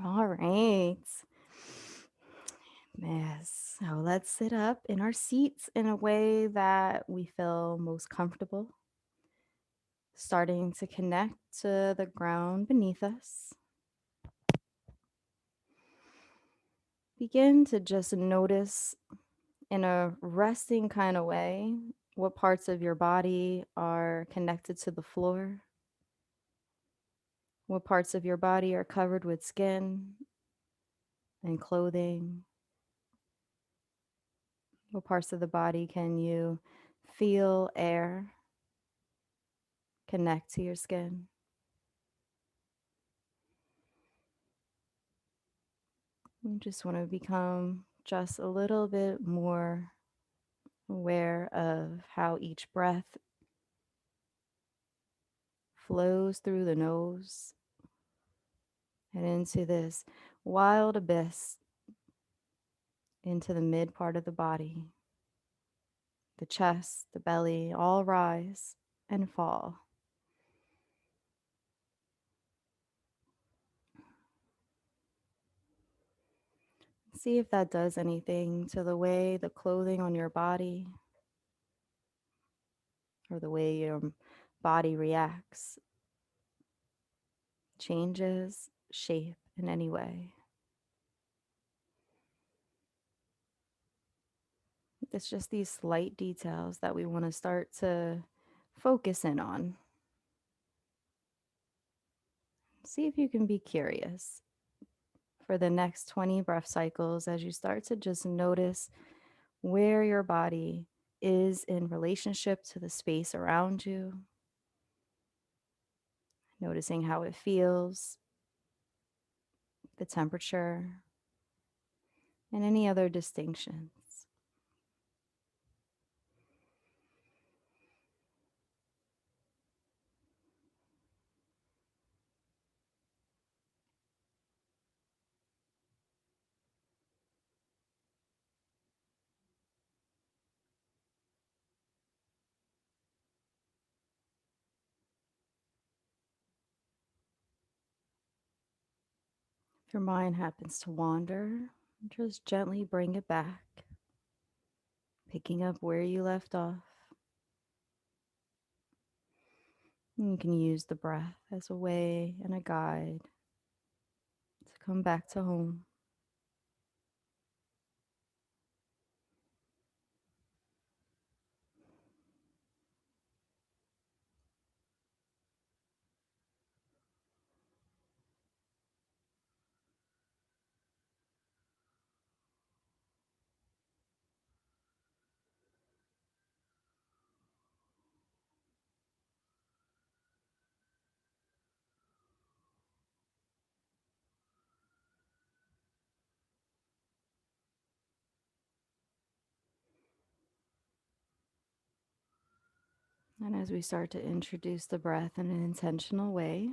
All right. Yes. So let's sit up in our seats in a way that we feel most comfortable, starting to connect to the ground beneath us. Begin to just notice in a resting kind of way what parts of your body are connected to the floor, what parts of your body are covered with skin and clothing, what parts of the body can you feel air connect to your skin. You just want to become just a little bit more aware of how each breath flows through the nose and into this wild abyss into the mid part of the body. The chest, the belly all rise and fall. See if that does anything to the way the clothing on your body or the way your body reacts, changes shape in any way. It's just these slight details that we want to start to focus in on. See if you can be curious for the next 20 breath cycles as you start to just notice where your body is in relationship to the space around you, noticing how it feels, the temperature, and any other distinctions. If your mind happens to wander, just gently bring it back, picking up where you left off. And you can use the breath as a way and a guide to come back to home. And as we start to introduce the breath in an intentional way,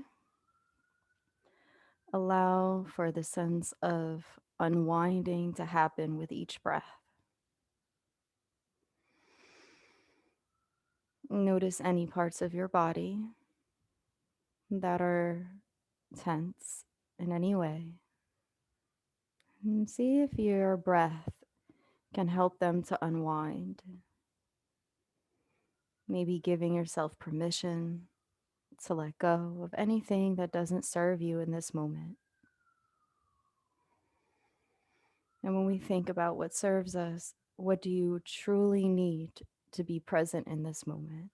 allow for the sense of unwinding to happen with each breath. Notice any parts of your body that are tense in any way. And see if your breath can help them to unwind. Maybe giving yourself permission to let go of anything that doesn't serve you in this moment. And when we think about what serves us, what do you truly need to be present in this moment?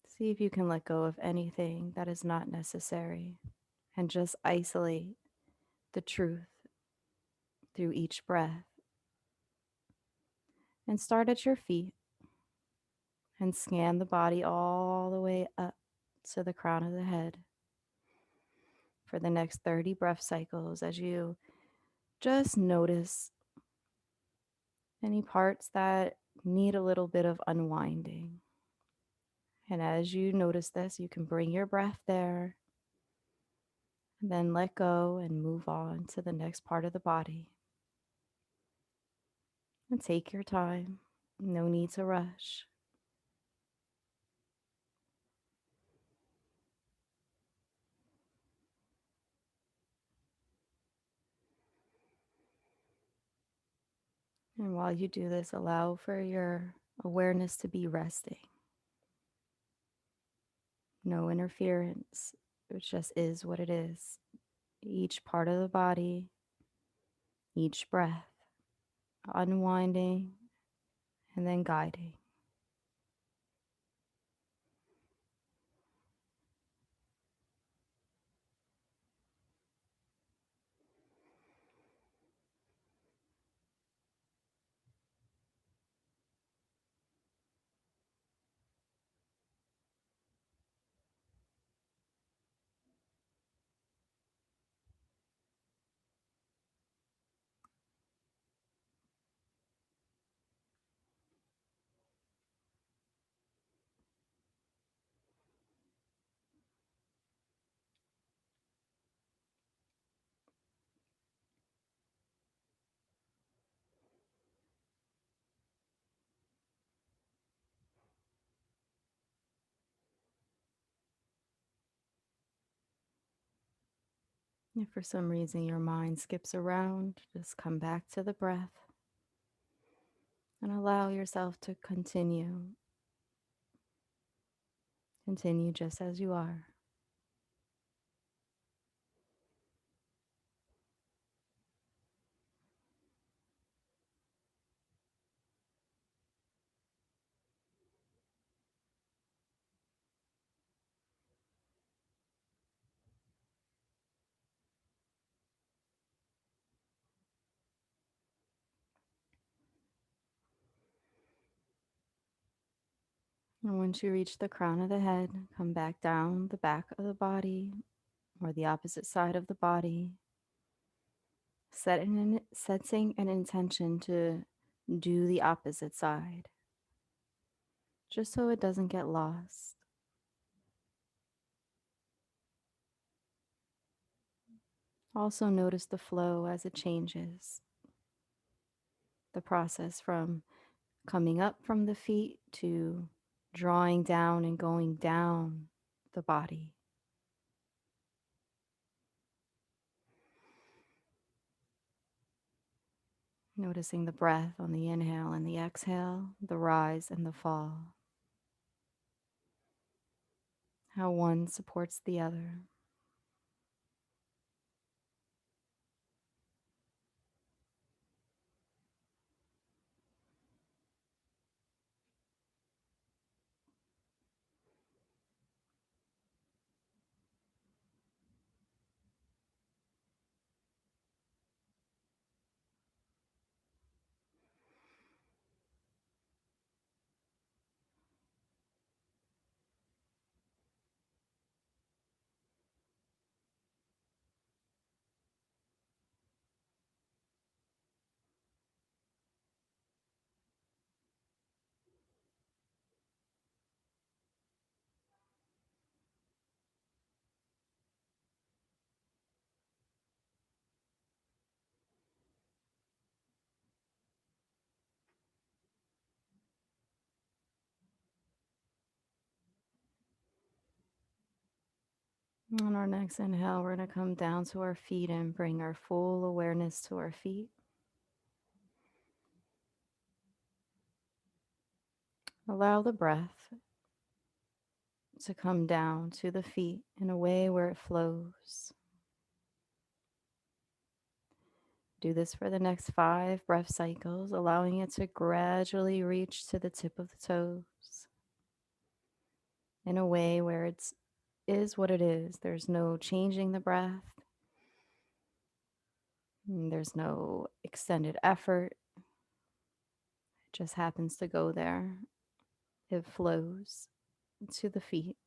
See if you can let go of anything that is not necessary and just isolate the truth through each breath. And start at your feet and scan the body all the way up to the crown of the head for the next 30 breath cycles as you just notice any parts that need a little bit of unwinding. And as you notice this, you can bring your breath there and then let go and move on to the next part of the body. And take your time, no need to rush. And while you do this, allow for your awareness to be resting. No interference. It just is what it is. Each part of the body, each breath, unwinding and then guiding. If for some reason your mind skips around, just come back to the breath and allow yourself to continue. Continue just as you are. And once you reach the crown of the head, come back down the back of the body or the opposite side of the body, setting an intention to do the opposite side, just so it doesn't get lost. Also, notice the flow as it changes. The process from coming up from the feet to drawing down and going down the body. Noticing the breath on the inhale and the exhale, the rise and the fall, how one supports the other. On our next inhale, we're going to come down to our feet and bring our full awareness to our feet. Allow the breath to come down to the feet in a way where it flows. Do this for the next 5 breath cycles, allowing it to gradually reach to the tip of the toes in a way where it's is what it is. There's no changing the breath. There's no extended effort. It just happens to go there. It flows to the feet.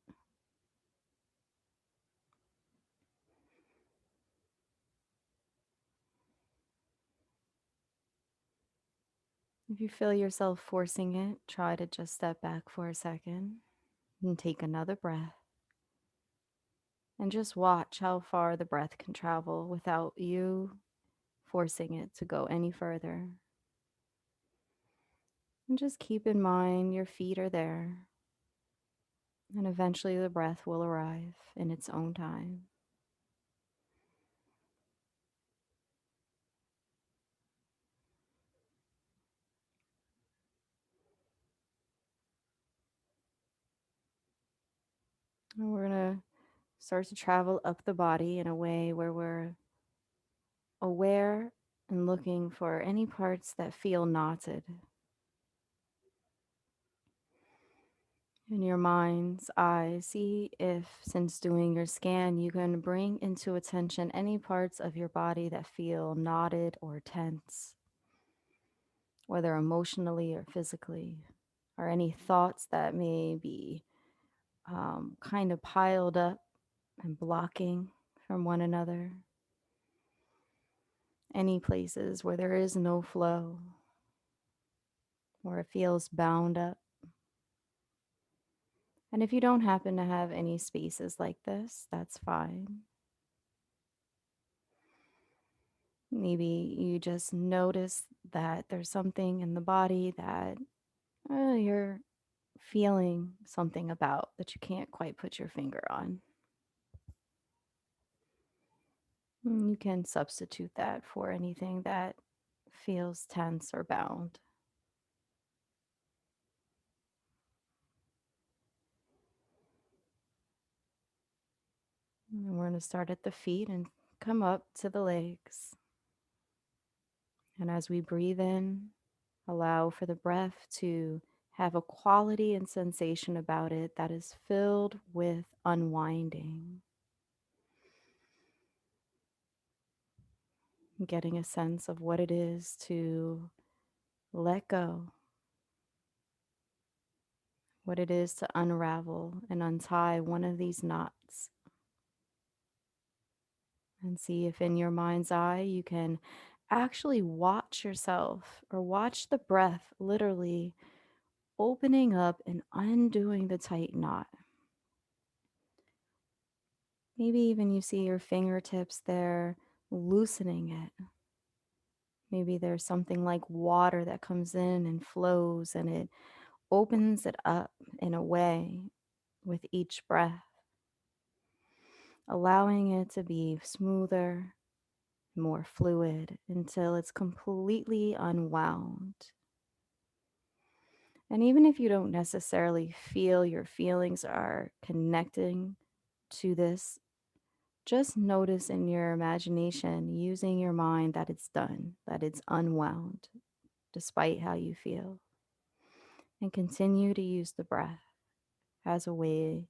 If you feel yourself forcing it, try to just step back for a second and take another breath. And just watch how far the breath can travel without you forcing it to go any further. And just keep in mind your feet are there. And eventually the breath will arrive in its own time. And we're going to start to travel up the body in a way where we're aware and looking for any parts that feel knotted. In your mind's eye, see if, since doing your scan, you can bring into attention any parts of your body that feel knotted or tense, whether emotionally or physically, or any thoughts that may be kind of piled up and blocking from one another. Any places where there is no flow, where it feels bound up. And if you don't happen to have any spaces like this, that's fine. Maybe you just notice that there's something in the body that you're feeling something about that you can't quite put your finger on. You can substitute that for anything that feels tense or bound. And we're going to start at the feet and come up to the legs. And as we breathe in, allow for the breath to have a quality and sensation about it that is filled with unwinding, getting a sense of what it is to let go, what it is to unravel and untie one of these knots. And see if in your mind's eye you can actually watch yourself or watch the breath literally opening up and undoing the tight knot. Maybe even you see your fingertips there loosening it. Maybe there's something like water that comes in and flows and it opens it up in a way with each breath, allowing it to be smoother, more fluid until it's completely unwound. And even if you don't necessarily feel your feelings are connecting to this, just notice in your imagination, using your mind, that it's done, that it's unwound, despite how you feel. And continue to use the breath as a way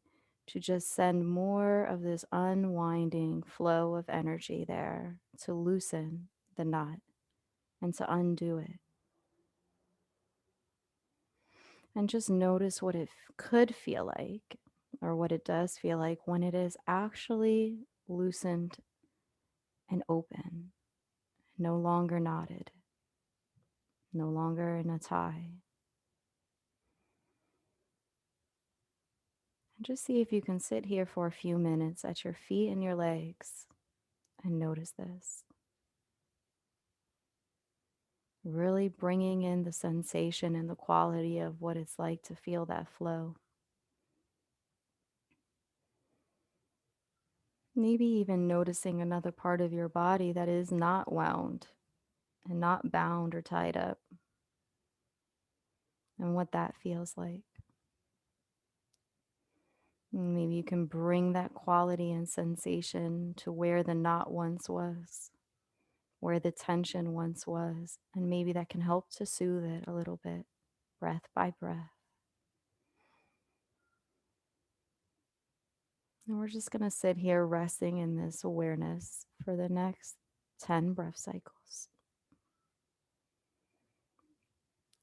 to just send more of this unwinding flow of energy there to loosen the knot and to undo it. And just notice what it could feel like, or what it does feel like when it is actually loosened and open, no longer knotted, no longer in a tie. And just see if you can sit here for a few minutes at your feet and your legs and notice this. Really bringing in the sensation and the quality of what it's like to feel that flow. Maybe even noticing another part of your body that is not wound and not bound or tied up, and what that feels like. Maybe you can bring that quality and sensation to where the knot once was, where the tension once was, and maybe that can help to soothe it a little bit, breath by breath. And we're just going to sit here resting in this awareness for the next 10 breath cycles.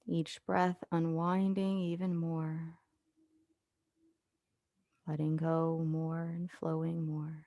Each breath unwinding even more, letting go more and flowing more.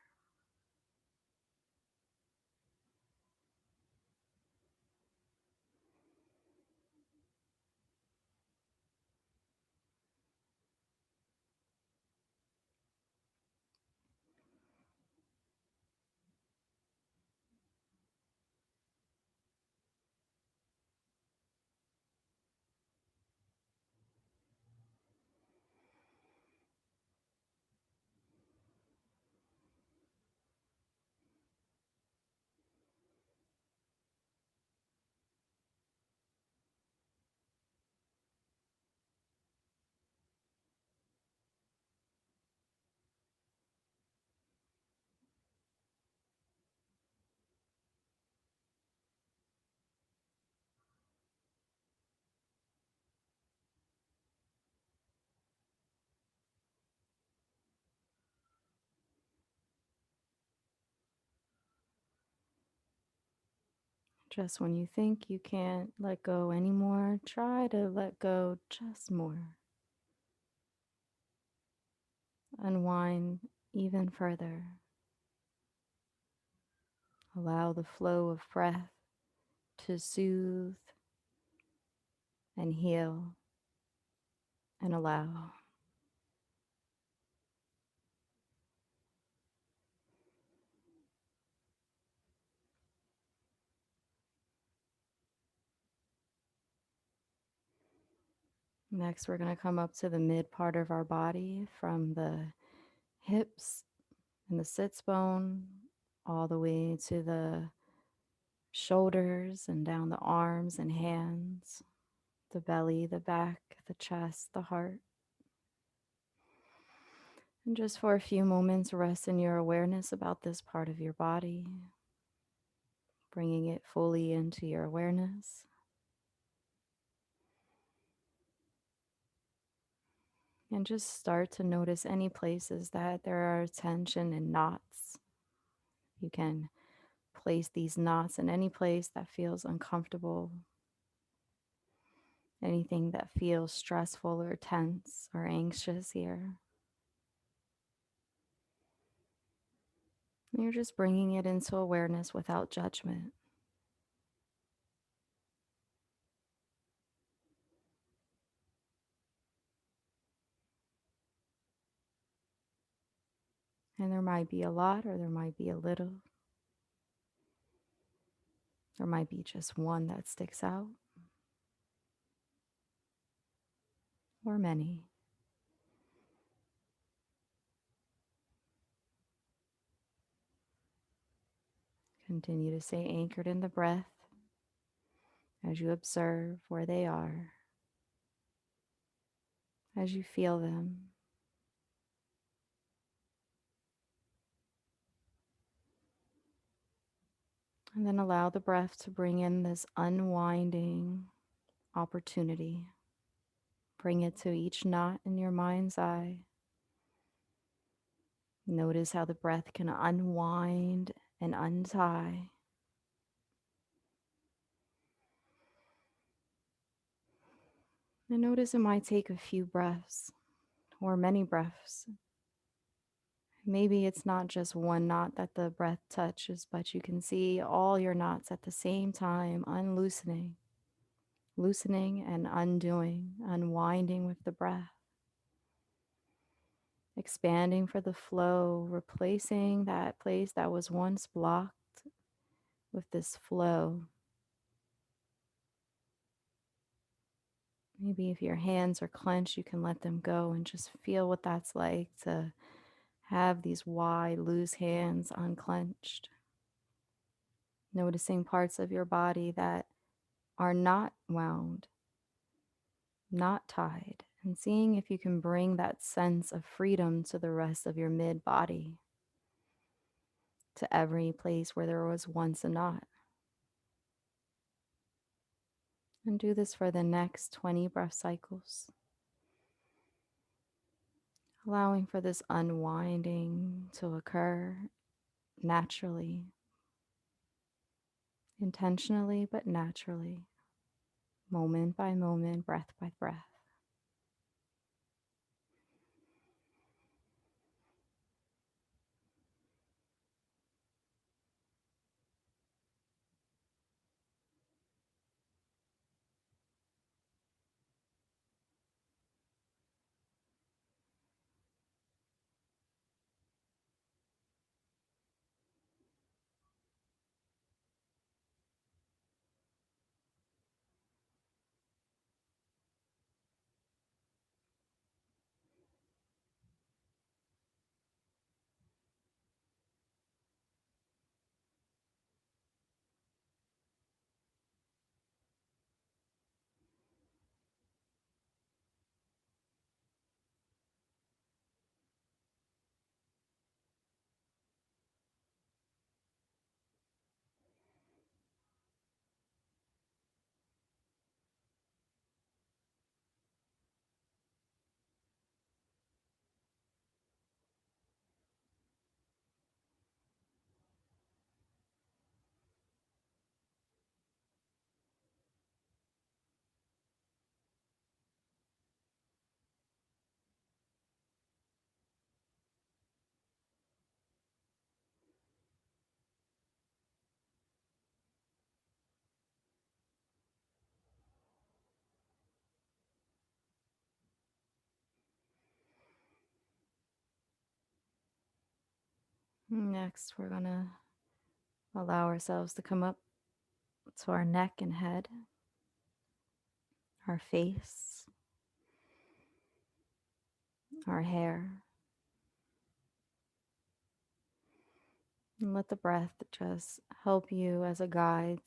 Just when you think you can't let go anymore, try to let go just more. Unwind even further. Allow the flow of breath to soothe and heal and allow. Next, we're going to come up to the mid part of our body from the hips and the sits bone all the way to the shoulders and down the arms and hands, the belly, the back, the chest, the heart. And just for a few moments, rest in your awareness about this part of your body, bringing it fully into your awareness. And just start to notice any places that there are tension and knots. You can place these knots in any place that feels uncomfortable, anything that feels stressful or tense or anxious here. And you're just bringing it into awareness without judgment. And there might be a lot or there might be a little. There might be just one that sticks out or many. Continue to stay anchored in the breath as you observe where they are, as you feel them. And then allow the breath to bring in this unwinding opportunity. Bring it to each knot in your mind's eye. Notice how the breath can unwind and untie. And notice it might take a few breaths or many breaths. Maybe it's not just one knot that the breath touches, but you can see all your knots at the same time, unloosening, loosening and undoing, unwinding with the breath, expanding for the flow, replacing that place that was once blocked with this flow. Maybe if your hands are clenched, you can let them go and just feel what that's like to have these wide, loose hands unclenched. Noticing parts of your body that are not wound, not tied, and seeing if you can bring that sense of freedom to the rest of your mid body, to every place where there was once a knot. And do this for the next 20 breath cycles, allowing for this unwinding to occur naturally, intentionally, but naturally, moment by moment, breath by breath. Next, we're going to allow ourselves to come up to our neck and head, our face, our hair, and let the breath just help you as a guide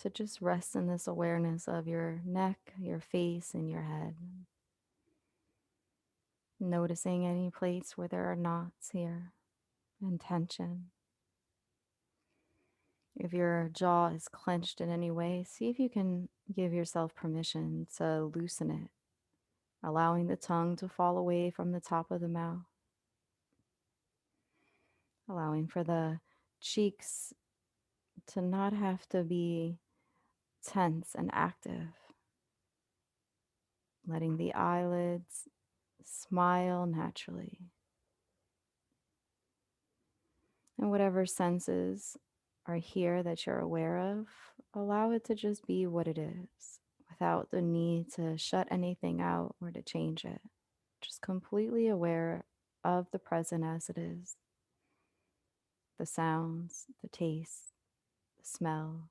to just rest in this awareness of your neck, your face, and your head. Noticing any place where there are knots here and tension. If your jaw is clenched in any way, see if you can give yourself permission to loosen it, allowing the tongue to fall away from the top of the mouth, allowing for the cheeks to not have to be tense and active, letting the eyelids smile naturally. And whatever senses are here that you're aware of, allow it to just be what it is without the need to shut anything out or to change it. Just completely aware of the present as it is, the sounds, the taste, the smell,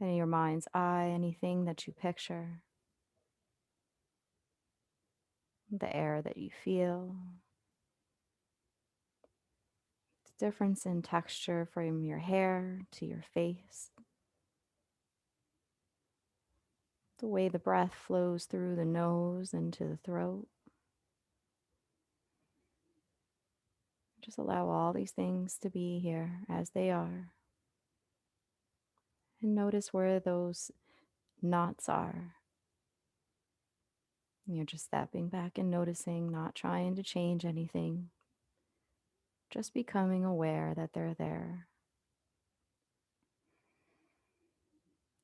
and in your mind's eye, anything that you picture, the air that you feel, the difference in texture from your hair to your face, the way the breath flows through the nose into the throat. Just allow all these things to be here as they are. And notice where those knots are. You're just stepping back and noticing, not trying to change anything, just becoming aware that they're there.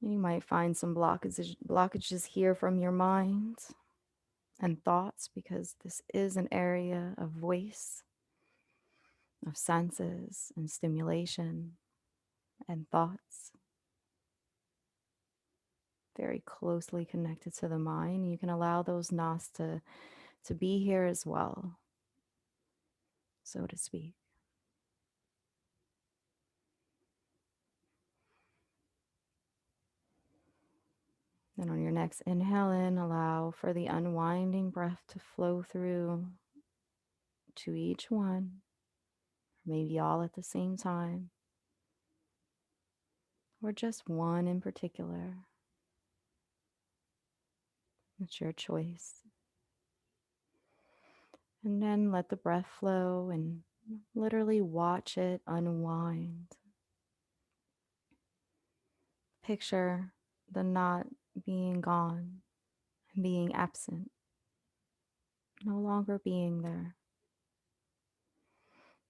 And you might find some blockages here from your mind and thoughts, because this is an area of voice, of senses and stimulation and thoughts, very closely connected to the mind. You can allow those knots to be here as well, so to speak. Then on your next inhale in, allow for the unwinding breath to flow through to each one, maybe all at the same time, or just one in particular. It's your choice. And then let the breath flow and literally watch it unwind. Picture the knot being gone, being absent, no longer being there.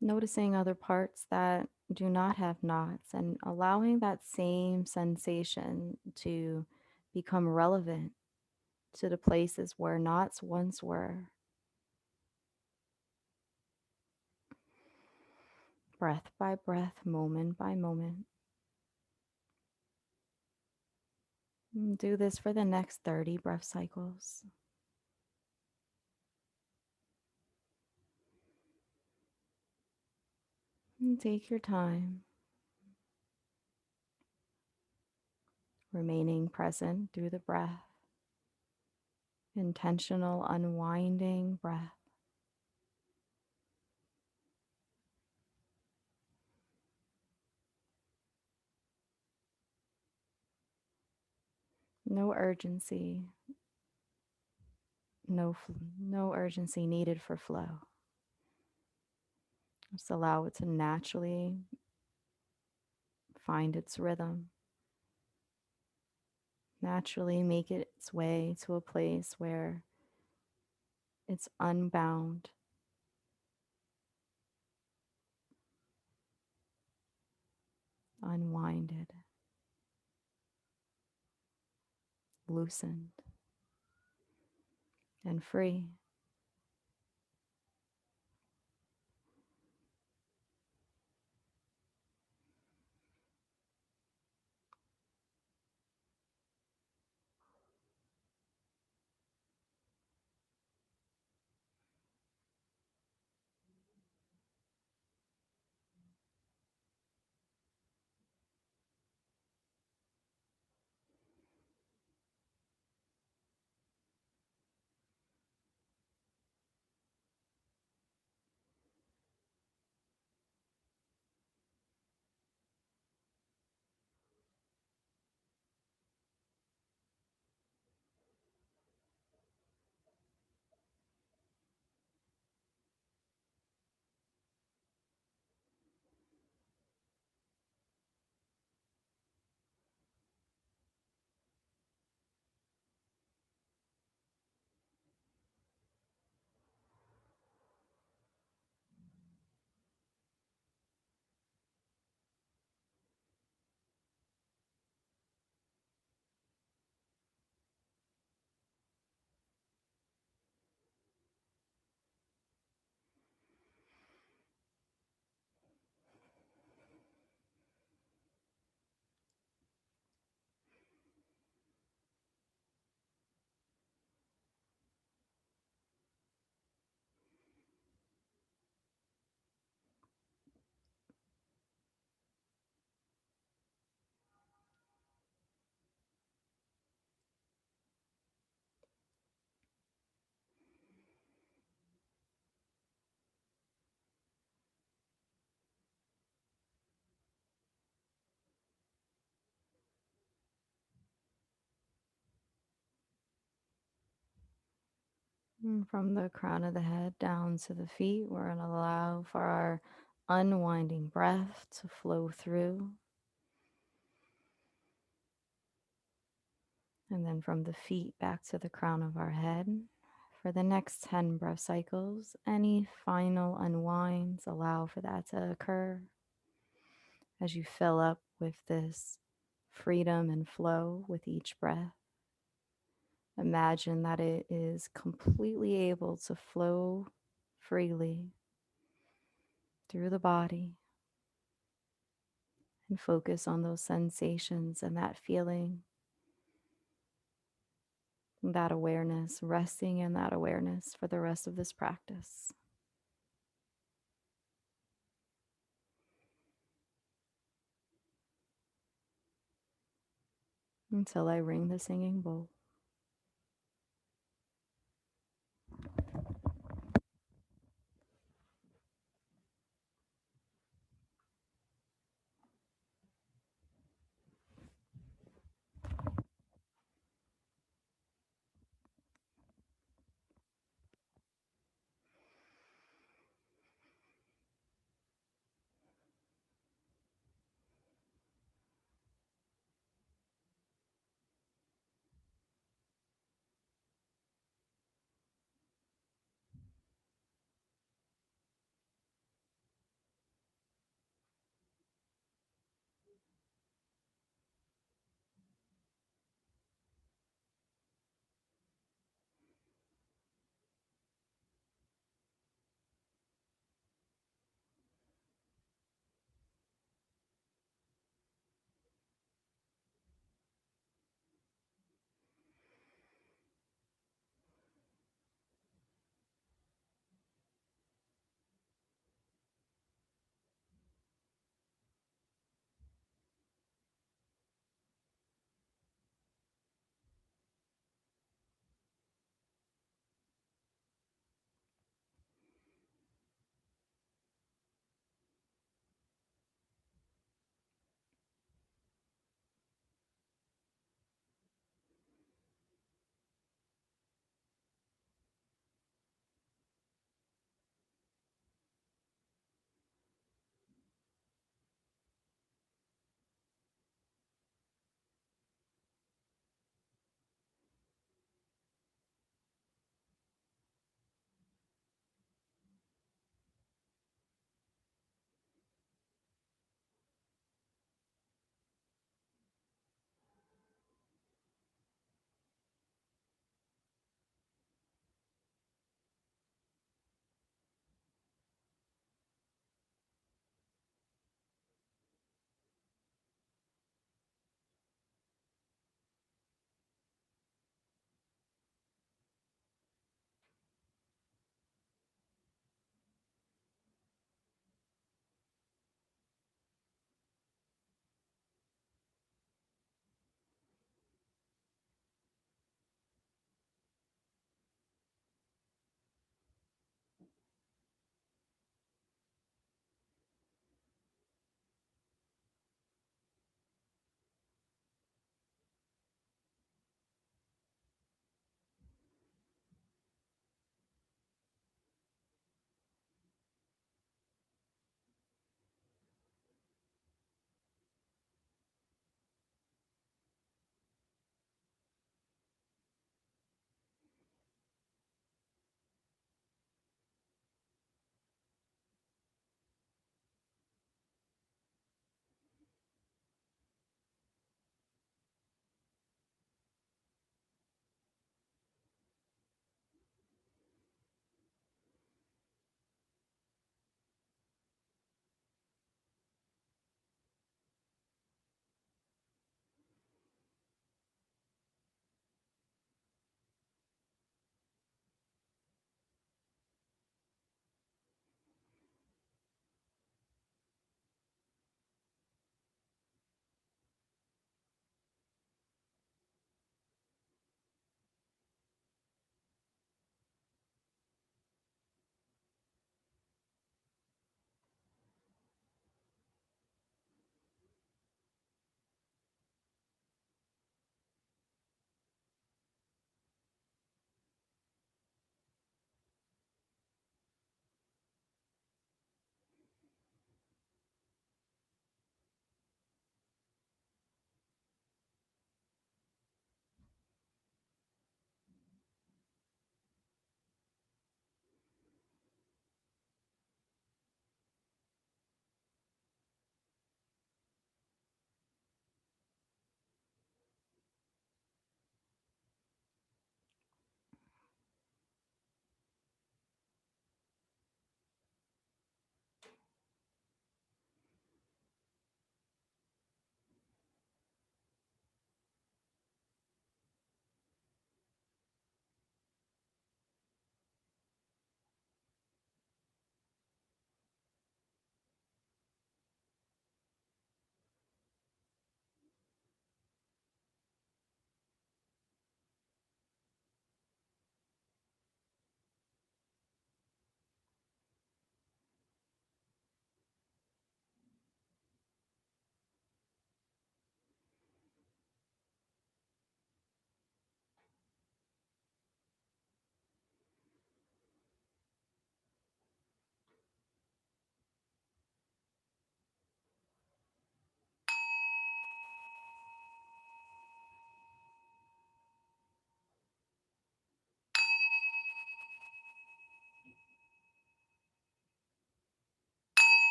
Noticing other parts that do not have knots and allowing that same sensation to become relevant to the places where knots once were. Breath by breath, moment by moment. And do this for the next 30 breath cycles. And take your time, remaining present through the breath. Intentional unwinding breath. No urgency, no urgency needed for flow. Just allow it to naturally find its rhythm. Naturally make its way to a place where it's unbound, unwinded, loosened, and free. And from the crown of the head down to the feet, we're going to allow for our unwinding breath to flow through. And then from the feet back to the crown of our head. For the next 10 breath cycles, any final unwinds, allow for that to occur as you fill up with this freedom and flow with each breath. Imagine that it is completely able to flow freely through the body, and focus on those sensations and that feeling, that awareness, resting in that awareness for the rest of this practice. Until I ring the singing bowl.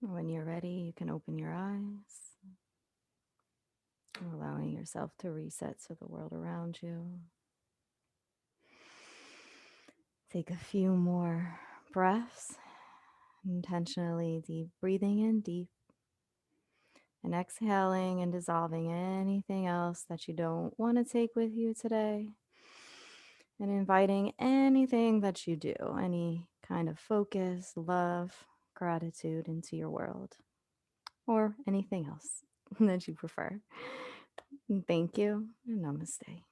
When you're ready, you can open your eyes, allowing yourself to reset to the world around you. Take a few more breaths, intentionally deep breathing in deep and exhaling and dissolving anything else that you don't want to take with you today. And inviting anything that you do, any kind of focus, love, gratitude into your world, or anything else that you prefer. Thank you and namaste.